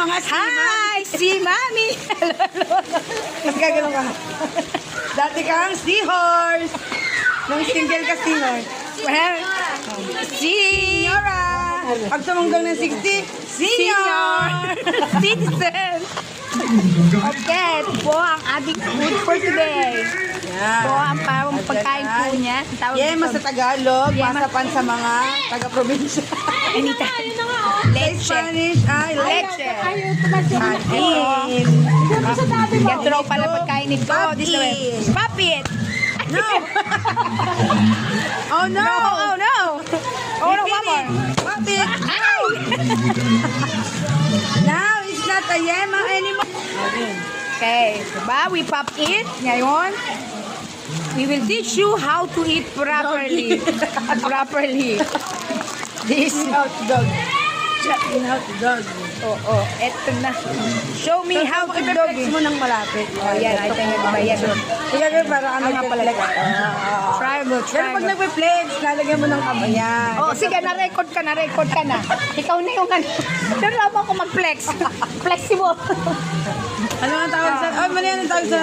mga Hi! Si Mami! Nagkagano ka. Dati kang seahorse. Nung single ka seahorse. Well, Senyora! Pag tumunggang ng 60, senior! Citizen! Okay, ito po ang ating food for today. Ito ang parang pagkain po niya. Tawag Yema dito. sa Tagalog, Yema. masapan sa mga taga-probinsya. Anita. Sa Leche. Spanish ay Leche. Kain. Yan raw pala pagkain nito. This way. Papit! No! Oh no! No! Oh no! Oh no, one more. Puppet! Now, it's not a yema anymore. Okay, diba? We pop it. Ngayon, we will teach you how to eat properly. Properly. This. Out dog. Checking out dog. Oo, eto na. Show me how to dog. Flex mo ng malapit. Oh, yan. Ito yung ba yan. Sige, para ano nga pala. flex. Tribal, Pero pag tribal. nagpe-flex, lalagyan mo ng kabayan. Oh, sige, na-record ka na. Ikaw na yung ano. Pero ako ako mag-flex. Flexible. Ano ang tawag sa... Oh, mali ang tawag sa...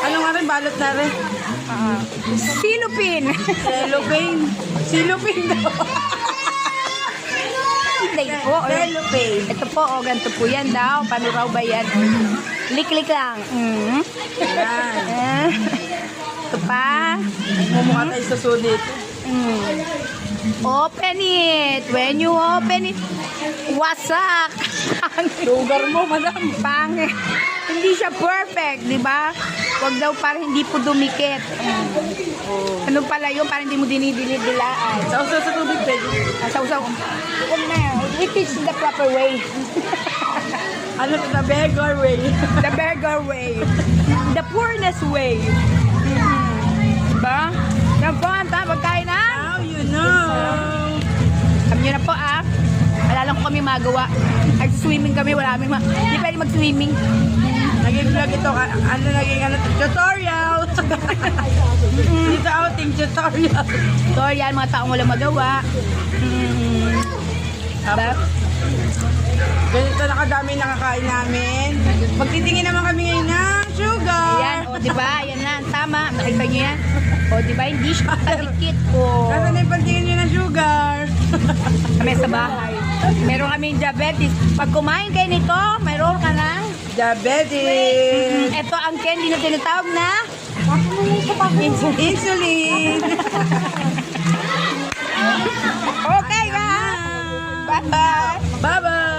Ano nga rin, balot na rin. Silupin. Cellophane. Silupin daw. Hindi po. Cellophane. Ito po, oh, ganito po yan daw. Paano raw ba yan? Lik-lik lang. Yan. Ito pa. Mumukha tayo sa sulit. Open it. When you open it, wasak. Lugar mo, madam. Pangit. Hindi siya perfect, di ba? Huwag daw para hindi po dumikit. Ano pala yun? Para hindi mo dinidilidilaan. Sausaw sa tubig, pwede. Sausaw. Huwag na. We teach the proper way. Ano to, the beggar way. The beggar way. The poorness way. Diba? Yan po ang pagkain na. Now you know. Alam nyo na po alala ko kami magawa. Nag-swimming kami, wala kami hindi pwede mag-swimming. Naging vlog ito, tutorial. Dito outing, tutorial. So, yan, mga taong walang magawa. Diba? Ganito nakadami nakakain namin. Magtitingin naman kami ngayon ng sugar. Ayan, o diba? Ayan na, tama. Nakita nyo yan? O diba? Hindi siya kadikit. O, Nasaan na yung pagtingin nyo ng sugar? kami sa bahay. Meron kaming diabetes. Pag kumain kayo nito, meron ka ng Diabetes. ito ang candy na tinatawag na Insulin. okay guys. Bye-bye. Bye-bye.